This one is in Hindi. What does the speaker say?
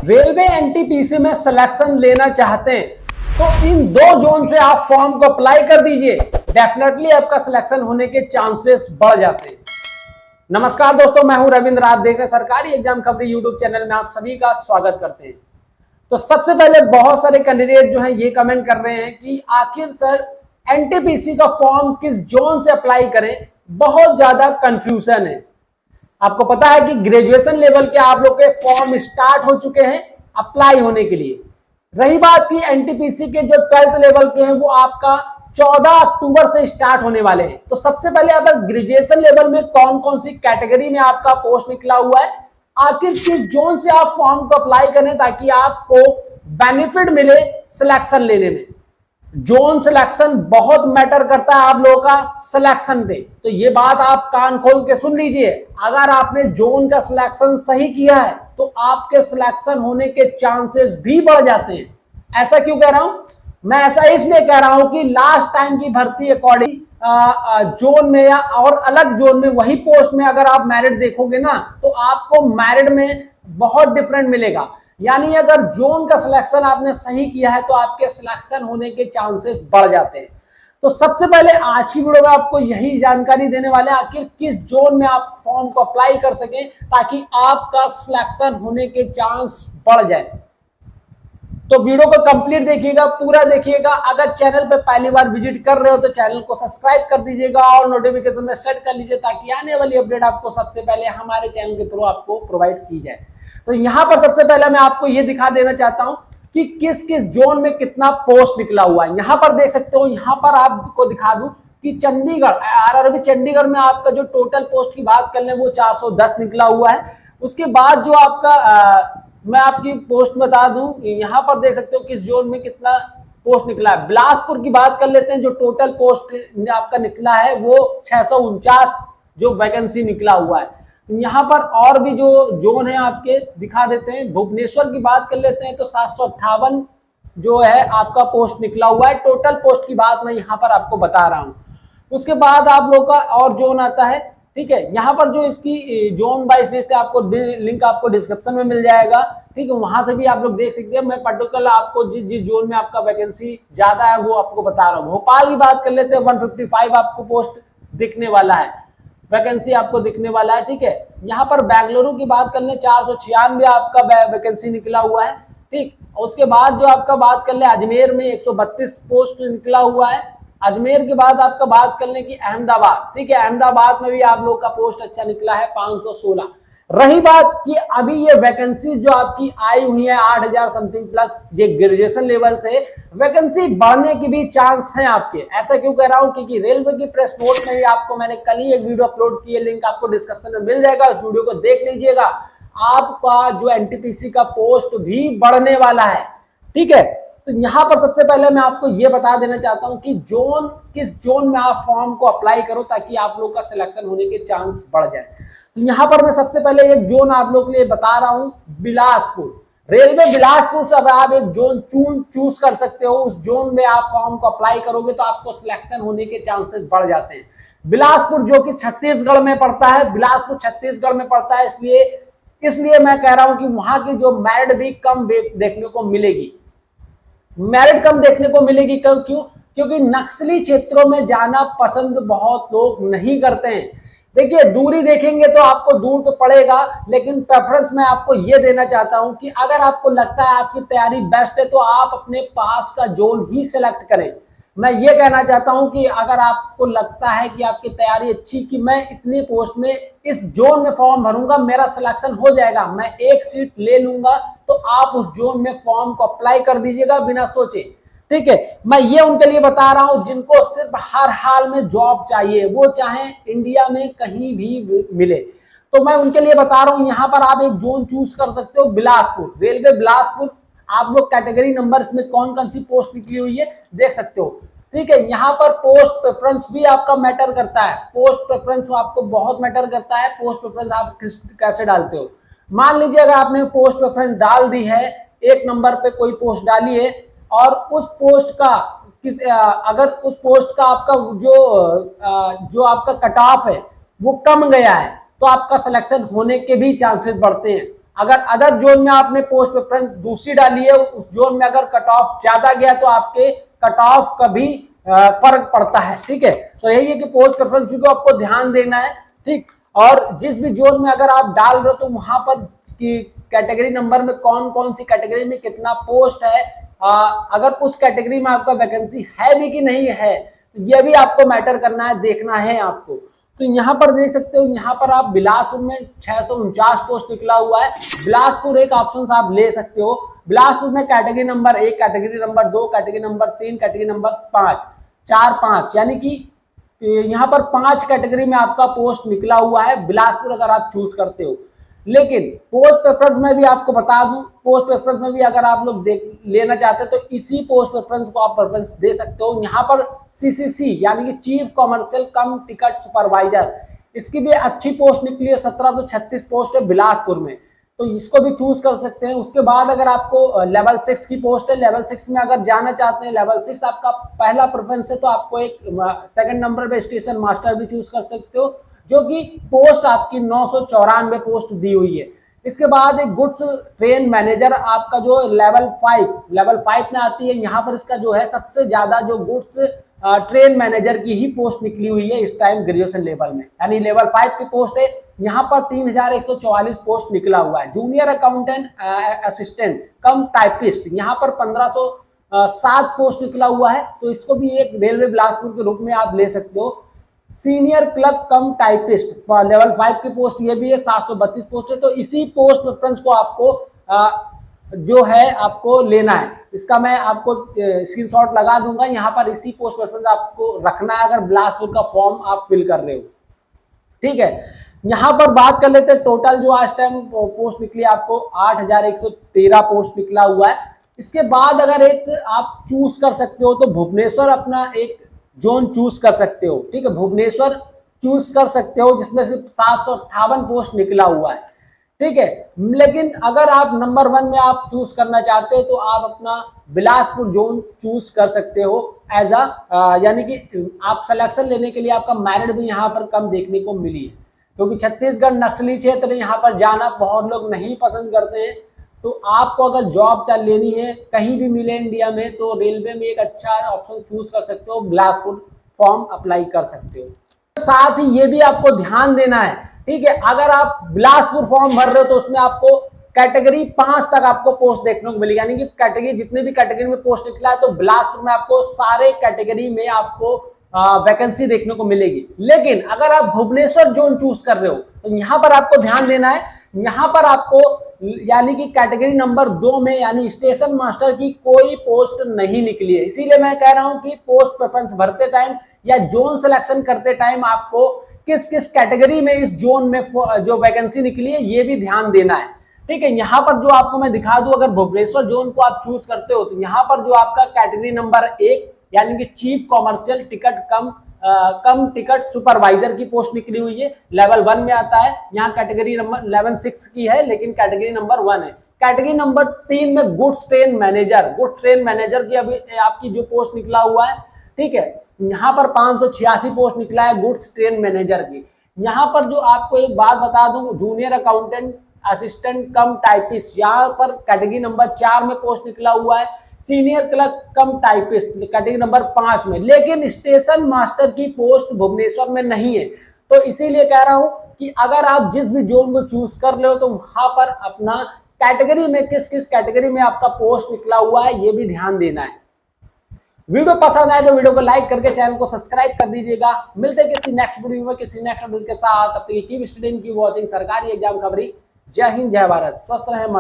रेलवे एनटीपीसी में सिलेक्शन लेना चाहते हैं तो इन दो जोन से आप फॉर्म को अप्लाई कर दीजिए, डेफिनेटली आपका सिलेक्शन होने के चांसेस बढ़ जाते हैं। नमस्कार दोस्तों, मैं हूं रविंद्र। आप देख रहे हैं सरकारी एग्जाम खबरी यूट्यूब चैनल में, आप सभी का स्वागत करते हैं। तो सबसे पहले बहुत सारे कैंडिडेट जो हैं ये कमेंट कर रहे हैं कि आखिर सर एनटीपीसी का फॉर्म किस जोन से अप्लाई करें, बहुत ज्यादा कंफ्यूजन है। आपको पता है कि ग्रेजुएशन लेवल के आप लोग के फॉर्म स्टार्ट हो चुके हैं अप्लाई होने के लिए। रही बात की एनटीपीसी के जो 12th लेवल के हैं वो आपका 14 अक्टूबर से स्टार्ट होने वाले हैं। तो सबसे पहले अगर ग्रेजुएशन लेवल में कौन कौन सी कैटेगरी में आपका पोस्ट निकला हुआ है, आखिर किस जोन से आप फॉर्म को अप्लाई करें ताकि आपको बेनिफिट मिले सिलेक्शन लेने में। जोन सिलेक्शन बहुत मैटर करता है आप लोगों का सिलेक्शन पे, तो ये बात आप कान खोल के सुन लीजिए। अगर आपने जोन का सिलेक्शन सही किया है तो आपके सिलेक्शन होने के चांसेस भी बढ़ जाते हैं। ऐसा क्यों कह रहा हूं मैं? ऐसा इसलिए कह रहा हूं कि लास्ट टाइम की भर्ती अकॉर्डिंग जोन में या और अलग जोन में वही पोस्ट में अगर आप मेरिट देखोगे ना तो आपको मेरिट में बहुत डिफरेंट मिलेगा। यानी अगर जोन का सिलेक्शन आपने सही किया है तो आपके सिलेक्शन होने के चांसेस बढ़ जाते हैं। तो सबसे पहले आज की वीडियो में आपको यही जानकारी देने वाले हैं, आखिर किस जोन में आप फॉर्म को अप्लाई कर सकें ताकि आपका सिलेक्शन होने के चांस बढ़ जाए। तो वीडियो को कंप्लीट देखिएगा, पूरा देखिएगा। अगर चैनल पे पहली बार विजिट कर रहे हो तो चैनल को सब्सक्राइब कर दीजिएगा और नोटिफिकेशन में सेट कर लीजिए ताकि आने वाली अपडेट आपको सबसे पहले हमारे चैनल के थ्रू आपको प्रोवाइड की जाए। तो यहां पर सबसे पहले मैं आपको ये दिखा देना चाहता हूं कि किस किस जोन में कितना पोस्ट निकला हुआ है। यहां पर देख सकते हो, यहां पर आपको दिखा दूं कि चंडीगढ़ आरआरबी चंडीगढ़ में आपका जो टोटल पोस्ट की बात कर ले वो 410 निकला हुआ है। उसके बाद जो आपका मैं आपकी पोस्ट बता दूं, यहां पर देख सकते हो किस जोन में कितना पोस्ट निकला है। बिलासपुर की बात कर लेते हैं, जो टोटल पोस्ट आपका निकला है वो 649 जो वैकेंसी निकला हुआ है। यहाँ पर और भी जो जोन है आपके दिखा देते हैं। भुवनेश्वर की बात कर लेते हैं तो 758 जो है आपका पोस्ट निकला हुआ है। टोटल पोस्ट की बात मैं यहाँ पर आपको बता रहा हूँ। उसके बाद आप लोग का और जोन आता है, ठीक है। यहाँ पर जो इसकी जोन वाइज लिस्ट है आपको लिंक आपको डिस्क्रिप्शन में मिल जाएगा, ठीक है। वहां से भी आप लोग देख सकते हैं। मैं पर्टिकुलर आपको जिस जोन में आपका वैकेंसी ज्यादा है वो आपको बता रहा हूँ। भोपाल की बात कर लेते हैं, 155 आपको पोस्ट दिखने वाला है, वैकेंसी आपको दिखने वाला है, ठीक है। यहाँ पर बेंगलुरु की बात कर ले 496 आपका वैकेंसी निकला हुआ है, ठीक। उसके बाद जो आपका बात कर ले अजमेर में 132 पोस्ट निकला हुआ है। अजमेर के बाद आपका बात कर ले कि अहमदाबाद, ठीक है, अहमदाबाद में भी आप लोग का पोस्ट अच्छा निकला है 516। रही बात कि अभी ये वैकेंसी जो आपकी आई हुई है 8000 समथिंग प्लस, ये ग्रेजुएशन लेवल से वैकेंसी बढ़ने की भी चांस है आपके। ऐसा क्यों कह रहा हूं क्योंकि रेलवे की प्रेस नोट में भी आपको मैंने कल ही एक वीडियो अपलोड की है, लिंक आपको डिस्क्रिप्शन में मिल जाएगा, उस वीडियो को देख लीजिएगा। आपका जो एनटीपीसी का पोस्ट भी बढ़ने वाला है, ठीक है। तो यहाँ पर सबसे पहले मैं आपको ये बता देना चाहता हूँ कि जोन किस जोन में आप फॉर्म को अप्लाई करो ताकि आप लोग का सिलेक्शन होने के चांस बढ़ जाए। तो यहाँ पर मैं सबसे पहले एक जोन आप लोग के लिए बता रहा हूँ, बिलासपुर। रेलवे बिलासपुर से अगर आप एक जोन चूज कर सकते हो, उस जोन में आप फॉर्म को अप्लाई करोगे तो आपको सिलेक्शन होने के चांसेस बढ़ जाते हैं। बिलासपुर जो कि छत्तीसगढ़ में पड़ता है, बिलासपुर छत्तीसगढ़ में पड़ता है, इसलिए मैं कह रहा हूं कि वहां की जो मेरिट भी कम देखने को मिलेगी, मेरिट कम देखने को मिलेगी। क्यों? क्योंकि नक्सली क्षेत्रों में जाना पसंद बहुत लोग नहीं करते हैं। देखिए, दूरी देखेंगे तो आपको दूर तो पड़ेगा, लेकिन प्रेफरेंस मैं आपको ये देना चाहता हूं कि अगर आपको लगता है आपकी तैयारी बेस्ट है तो आप अपने पास का जोन ही सिलेक्ट करें। मैं ये कहना चाहता हूं कि अगर आपको लगता है कि आपकी तैयारी अच्छी, कि मैं इतनी पोस्ट में इस जोन में फॉर्म भरूंगा, मेरा सिलेक्शन हो जाएगा, मैं एक सीट ले लूंगा, तो आप उस जोन में फॉर्म को अप्लाई कर दीजिएगा बिना सोचे, ठीक है। मैं ये उनके लिए बता रहा हूं जिनको सिर्फ हर हाल में जॉब चाहिए, वो चाहे इंडिया में कहीं भी मिले, तो मैं उनके लिए बता रहा हूं यहाँ पर आप एक जोन चूज कर सकते हो, बिलासपुर। रेलवे बिलासपुर आप लोग कैटेगरी नंबर इसमें कौन कौन सी पोस्ट निकली हुई है देख सकते हो, ठीक है। यहाँ पर पोस्ट प्रेफरेंस भी आपका मैटर करता है, पोस्ट प्रेफरेंस आपको बहुत मैटर करता है। पोस्ट प्रेफरेंस आप कैसे डालते हो? मान लीजिए अगर आपने पोस्ट प्रेफरेंस डाल दी है, एक नंबर पे कोई पोस्ट डाली है और उस पोस्ट का अगर उस पोस्ट का आपका जो आपका कट ऑफ है वो कम गया है तो आपका सिलेक्शन होने के भी चांसेस बढ़ते हैं। अगर अदर जोन में आपने पोस्ट प्रेफरेंस दूसरी डाली है, उस जोन में अगर कट ऑफ ज्यादा गया तो आपके कट ऑफ का भी फर्क पड़ता है। ठीक है, तो यही है कि पोस्ट प्रेफरेंस को आपको ध्यान देना है। ठीक, और जिस भी जोन में अगर आप डाल रहे हो तो वहां पर की कैटेगरी नंबर में कौन कौन सी कैटेगरी में कितना पोस्ट है, अगर उस कैटेगरी में आपका वैकेंसी है भी कि नहीं है, ये भी आपको मैटर करना है, देखना है आपको। तो यहाँ पर देख सकते हो, यहाँ पर आप बिलासपुर में 649 पोस्ट निकला हुआ है। बिलासपुर एक ऑप्शन आप ले सकते हो। बिलासपुर में category number 1, category number 2, category number 3, category number 5, 4, 5, यानी कि यहाँ पर 5 कैटेगरी में आपका पोस्ट निकला हुआ है बिलासपुर अगर आप चूज करते हो। लेकिन पोस्ट प्रेफरेंस में भी आपको बता दूं, पोस्ट प्रेफरेंस में भी अगर आप लोग लेना चाहते हैं तो इसी पोस्ट प्रेफरेंस को आप प्रेफरेंस दे सकते हो। यहाँ पर सीसीसी यानी कि चीफ कॉमर्शियल कम टिकट सुपरवाइजर, इसकी भी अच्छी पोस्ट निकली है, 1736 पोस्ट है बिलासपुर में, तो इसको भी चूज कर सकते हैं। उसके बाद अगर आपको लेवल 6 की पोस्ट है, लेवल 6 में अगर जाना चाहते हैं, लेवल 6 आपका पहला प्रेफरेंस है, तो आपको एक सेकंड नंबर पे स्टेशन मास्टर भी चूज कर सकते हो, जो कि पोस्ट आपकी 994 पोस्ट दी हुई है। इसके बाद एक गुड्स ट्रेन मैनेजर आपका जो लेवल 5 में आती है, यहाँ पर इसका जो है सबसे ज्यादा जो गुड्स ट्रेन मैनेजर की ही पोस्ट निकली हुई है इस टाइम ग्रेजुएशन लेवल में, यानी लेवल 5 की पोस्ट है। यहाँ पर 3144 पोस्ट निकला हुआ है। जूनियर अकाउंटेंट असिस्टेंट कम टाइपिस्ट, यहाँ पर 1507 पोस्ट निकला हुआ है, तो इसको भी एक रेलवे बिलासपुर के रूप में आप ले सकते हो। सीनियर क्लर्क कम टाइपिस्ट लेवल 5 की पोस्ट ये भी है, 732 पोस्ट है। तो इसी पोस्ट प्रेफरेंस को आपको जो है आपको लेना है। इसका मैं आपको स्क्रीनशॉट लगा दूंगा। यहाँ पर इसी पोस्ट प्रेफरेंस आपको रखना है अगर बिलासपुर का फॉर्म आप फिल कर रहे हो। ठीक है, यहाँ पर बात कर लेते हैं टोटल जो आज टाइम पोस्ट निकली आपको 8113 पोस्ट निकला हुआ है। इसके बाद अगर एक आप चूज कर सकते हो तो भुवनेश्वर अपना एक जोन चूज कर सकते हो। ठीक है, भुवनेश्वर चूज कर सकते हो जिसमें से 758 पोस्ट निकला हुआ है। ठीक है, लेकिन अगर आप नंबर 1 में आप चूज करना चाहते हो तो आप अपना बिलासपुर जोन चूज कर सकते हो एज यानी कि आप सिलेक्शन लेने के लिए आपका मेरिट भी यहाँ पर कम देखने को मिली है, क्योंकि छत्तीसगढ़ नक्सली क्षेत्र है, यहाँ पर जाना बहुत लोग नहीं पसंद करते हैं। तो आपको अगर जॉब लेनी है कहीं भी मिले इंडिया में, तो रेलवे में एक अच्छा ऑप्शन चूज कर सकते हो, बिलासपुर फॉर्म अप्लाई कर सकते हो। साथ ही ये भी आपको ध्यान देना है, ठीक है, अगर आप बिलासपुर फॉर्म भर रहे हो तो उसमें आपको कैटेगरी 5 तक आपको पोस्ट देखने को मिलेगी, यानी कि कैटेगरी जितने भी कैटेगरी में पोस्ट निकला है तो बिलासपुर में आपको सारे कैटेगरी में आपको वैकेंसी देखने को मिलेगी। लेकिन अगर आप भुवनेश्वर जोन चूज कर रहे हो तो यहाँ पर आपको ध्यान देना है, यहाँ पर आपको यानी कि कैटेगरी नंबर 2 में यानी स्टेशन मास्टर की कोई पोस्ट नहीं निकली है। इसीलिए मैं कह रहा हूं कि पोस्ट प्रेफरेंस भरते टाइम या जोन सिलेक्शन करते टाइम आपको किस किस कैटेगरी में इस जोन में जो वैकेंसी निकली है ये भी ध्यान देना है। ठीक है, यहाँ पर जो आपको मैं दिखा दूं, अगर भुवनेश्वर जोन को आप चूज करते हो तो यहाँ पर जो आपका कैटेगरी नंबर 1 यानी कि चीफ कॉमर्शियल टिकट कम टिकट सुपरवाइजर की पोस्ट निकली हुई है, लेवल 1 में आता है। यहाँ कैटेगरी नंबर 11-6 की है लेकिन कैटेगरी नंबर 1 है। कैटेगरी नंबर 3 में गुड्स ट्रेन मैनेजर की अभी आपकी जो पोस्ट निकला हुआ है, ठीक है, यहाँ पर 586 पोस्ट निकला है गुड्स ट्रेन मैनेजर की। यहाँ पर जो आपको एक बात बता दूं, जूनियर अकाउंटेंट असिस्टेंट कम टाइपिस्ट, यहाँ पर कैटेगरी नंबर 4 में पोस्ट निकला हुआ है। सीनियर क्लर्क कम टाइपिस्ट कैटेगरी नंबर 5 में, लेकिन स्टेशन मास्टर की पोस्ट भुवनेश्वर में नहीं है। तो इसीलिए कह रहा हूं कि अगर आप जिस भी जोन को चूज कर रहे हो तो वहां पर अपना कैटेगरी में किस किस कैटेगरी में आपका पोस्ट निकला हुआ है ये भी ध्यान देना है। वीडियो पसंद आए तो वीडियो को लाइक करके चैनल को सब्सक्राइब कर दीजिएगा। मिलते हैं किसी नेक्स्ट वीडियो में किसी नेक्स्ट अपडेट के साथ। तब तक कीप स्टडीइंग, कीप वॉचिंग सरकारी एग्जाम खबरी। जय हिंद, जय भारत, स्वस्थ रहें।